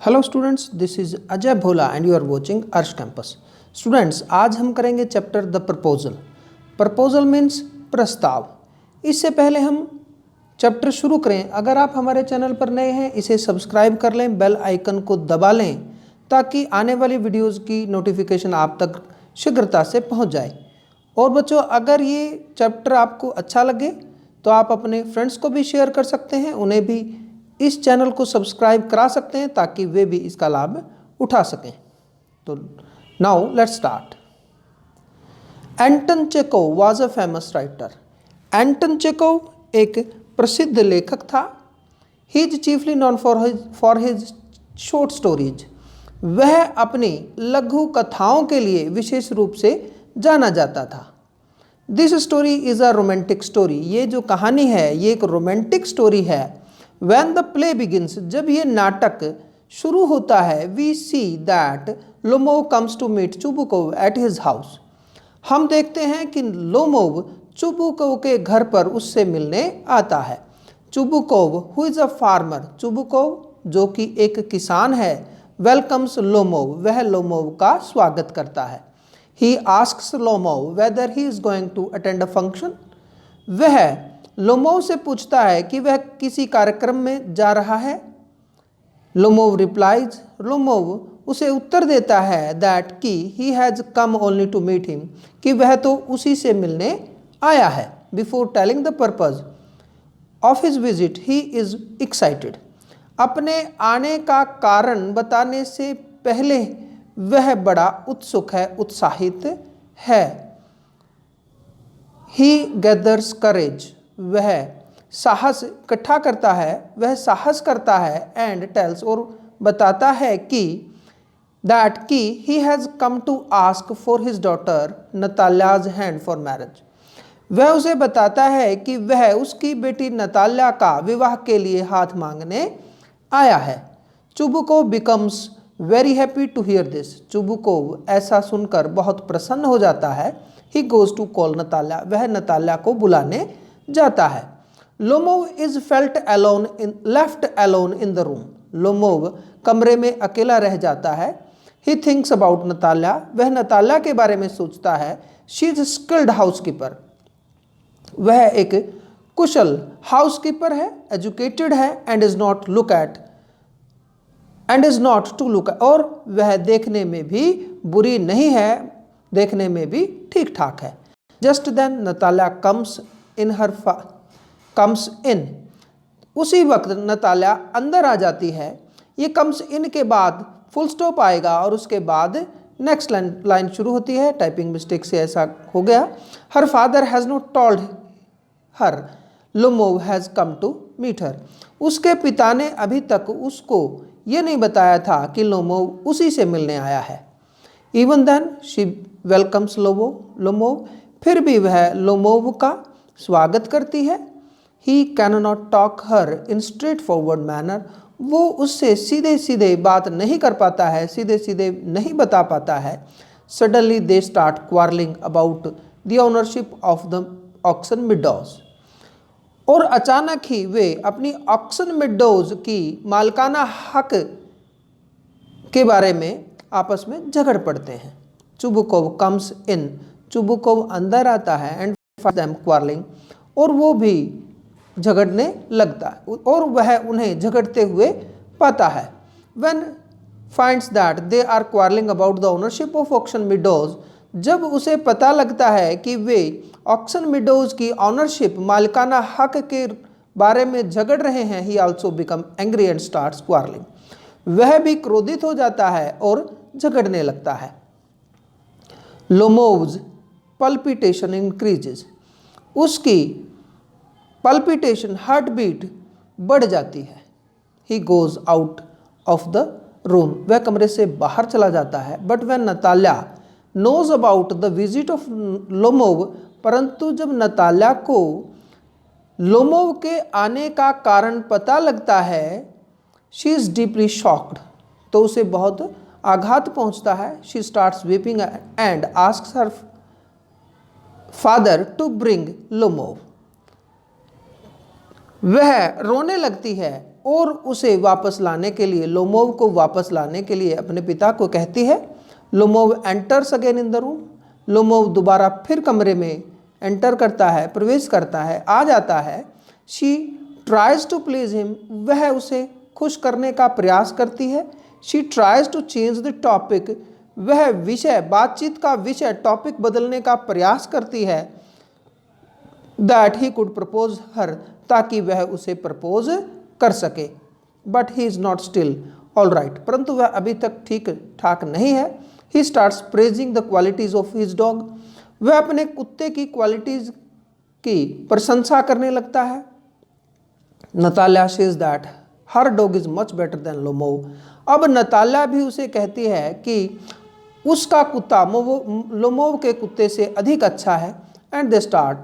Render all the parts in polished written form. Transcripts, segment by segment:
Hello students, this is Ajay Bhola and you are watching Arsh campus. Students, आज हम करेंगे chapter the proposal. Proposal means प्रस्ताव। इससे पहले हम चैप्टर शुरू करें, अगर आप हमारे चैनल पर नए हैं इसे सब्सक्राइब कर लें, बेल आइकन को दबा लें ताकि आने वाली वीडियोज़ की नोटिफिकेशन आप तक शीघ्रता से पहुँच जाए। और बच्चों, अगर ये चैप्टर आपको अच्छा लगे तो आप अपने फ्रेंड्स को भी शेयर कर सकते हैं, उन्हें भी इस चैनल को सब्सक्राइब करा सकते हैं ताकि वे भी इसका लाभ उठा सकें। तो now let's start. Anton Chekhov was a famous writer. Anton Chekhov एक प्रसिद्ध लेखक था। He is chiefly known for his short stories. वह अपनी लघु कथाओं के लिए विशेष रूप से जाना जाता था। This story is a romantic story. ये जो कहानी है ये एक रोमांटिक स्टोरी है। When the play begins, जब ये नाटक शुरू होता है, we see that Lomov comes to meet Chubukov at his house. हम देखते हैं कि लोमोव चुबुकोव के घर पर उससे मिलने आता है। Chubukov who is a farmer, Chubukov जो कि एक किसान है, welcomes लोमोव, वह लोमोव का स्वागत करता है। He asks Lomov whether he is going to attend a function. वह लोमोव से पूछता है कि वह किसी कार्यक्रम में जा रहा है। लोमोव रिप्लाइज, लोमोव उसे उत्तर देता है दैट कि he has come only to meet him, कि वह तो उसी से मिलने आया है। Before telling the purpose of his visit he is excited. अपने आने का कारण बताने से पहले वह बड़ा उत्सुक है, उत्साहित है। ही गैदर्स करेज, वह साहस इकट्ठा करता है, वह साहस करता है। एंड टेल्स, और बताता है कि दैट कि he has come to ask for his daughter Natalya's hand for marriage. वह उसे बताता है कि वह उसकी बेटी नताल्या का विवाह के लिए हाथ मांगने आया है। Chubukov becomes very happy to hear this. Chubukov ऐसा सुनकर बहुत प्रसन्न हो जाता है। He goes to call Natalya, वह नताल्या को बुलाने जाता है। Lomov is left alone in the room. Lomov कमरे में अकेला रह जाता है। ही थिंक्स अबाउट नताल्या, वह नताल्या के बारे में सोचता है। शी इज स्किल्ड हाउसकीपर, वह एक कुशल हाउसकीपर है, एजुकेटेड है। And is not to look, और वह देखने में भी बुरी नहीं है, देखने में भी ठीक ठाक है। Just then Natalya comes in, उसी वक्त नताल्या अंदर आ जाती है। ये कम्स इन के बाद फुल स्टॉप आएगा और उसके बाद नेक्स्ट लाइन शुरू होती है। टाइपिंग मिस्टेक से ऐसा हो गया। Her father has not told her Lomov has come to meet her. उसके पिता ने अभी तक उसको ये नहीं बताया था कि लोमोव उसी से मिलने आया है। Even then she welcomes Lomov, फिर भी वह लोमोव का स्वागत करती है। He can not talk her in straightforward manner, वो उससे सीधे सीधे बात नहीं कर पाता है, सीधे सीधे नहीं बता पाता है। Suddenly they start quarrelling about the ownership of the oxen meadows, और अचानक ही वे अपनी ऑक्सन मिडोज की मालकाना हक के बारे में आपस में झगड़ पड़ते हैं। चुबुकोव कम्स इन, चुबुकोव अंदर आता है। एंड देम क्वारलिंग, और वो भी झगड़ने लगता है और वह उन्हें झगड़ते हुए पाता है। When finds that they are quarrelling about the ownership of oxen meadows, जब उसे पता लगता है कि वे ऑक्सन मिडोज की ऑनरशिप, मालिकाना हक के बारे में झगड़ रहे हैं, he also become angry and starts quarrelling, वह भी क्रोधित हो जाता है और झगड़ने लगता है। लोमोव्स पल्पिटेशन इंक्रीजेस, उसकी पल्पिटेशन, हार्ट बीट बढ़ जाती है। He goes out of the room, वह कमरे से बाहर चला जाता है। But when Natalya knows about the visit of Lomov, परंतु जब नताल्या को लोमोव के आने का कारण पता लगता है, शी इज डीपली शॉक्ड, तो उसे बहुत आघात पहुंचता है। She starts weeping and asks her father to bring Lomov, वह रोने लगती है और उसे वापस लाने के लिए, लोमोव को वापस लाने के लिए अपने पिता को कहती है। Lomov enters again in the room. Lomov दोबारा फिर कमरे में एंटर करता है, प्रवेश करता है, आ जाता है। She tries to please him, वह उसे खुश करने का प्रयास करती है। She tries to change the topic, वह विषय, बातचीत का विषय, टॉपिक बदलने का प्रयास करती है। दैट ही कुड प्रपोज हर, ताकि वह उसे प्रपोज कर सके। But he is not still all right, परंतु वह अभी तक ठीक ठाक नहीं है। He starts praising the qualities of his dog, वह अपने कुत्ते की क्वालिटीज की प्रशंसा करने लगता है। Natalya says that her dog is much better than Lomov, अब नताल्या भी उसे कहती है कि उसका कुत्ता लोमोव के कुत्ते से अधिक अच्छा है। And they start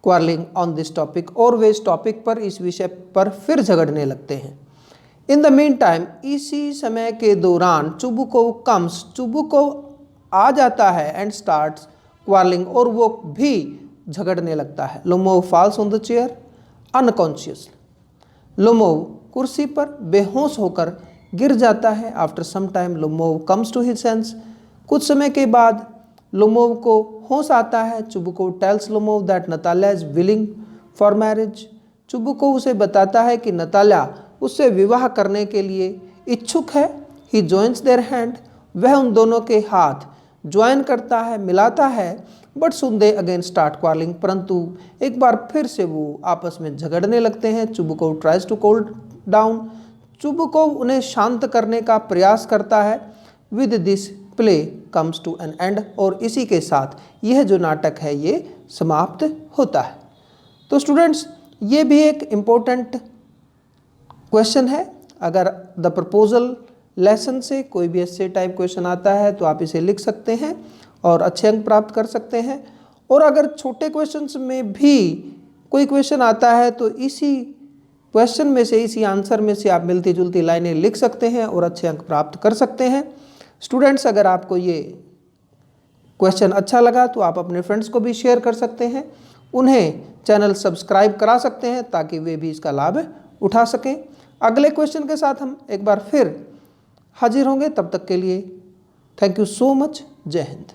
quarrelling on this topic, और वे इस टॉपिक पर, इस विषय पर फिर झगड़ने लगते हैं। इन द मीन टाइम, इसी समय के दौरान चुबुकोव कम्स, चुबुकोव आ जाता है। एंड स्टार्ट्स क्वारलिंग, और वो भी झगड़ने लगता है। Lomov falls on the chair unconsciously, Lomov कुर्सी पर बेहोश होकर गिर जाता है। After some time Lomov comes to his senses, कुछ समय के बाद लोमोव को होश आता है। Chubukov tells Lomov that Natalya is willing for marriage, Chubukov उसे बताता है कि नताल्या उससे विवाह करने के लिए इच्छुक है। ही जॉइंस देयर हैंड, वह उन दोनों के हाथ ज्वाइन करता है, मिलाता है। But soon they again start quarrelling, परंतु एक बार फिर से वो आपस में झगड़ने लगते हैं। Chubukov tries to cool down, Chubukov उन्हें शांत करने का प्रयास करता है। With this play comes to an end, और इसी के साथ यह जो नाटक है ये समाप्त होता है। तो स्टूडेंट्स, ये भी एक इम्पोर्टेंट क्वेश्चन है। अगर द प्रपोजल लेसन से कोई भी ऐसे टाइप क्वेश्चन आता है तो आप इसे लिख सकते हैं और अच्छे अंक प्राप्त कर सकते हैं। और अगर छोटे क्वेश्चंस में भी कोई क्वेश्चन आता है तो इसी क्वेश्चन में से, इसी आंसर में से आप मिलती जुलती लाइनें लिख सकते हैं और अच्छे अंक प्राप्त कर सकते हैं। स्टूडेंट्स, अगर आपको ये क्वेश्चन अच्छा लगा तो आप अपने फ्रेंड्स को भी शेयर कर सकते हैं, उन्हें चैनल सब्सक्राइब करा सकते हैं ताकि वे भी इसका लाभ उठा सकें। अगले क्वेश्चन के साथ हम एक बार फिर हाजिर होंगे, तब तक के लिए थैंक यू सो मच। जय हिंद।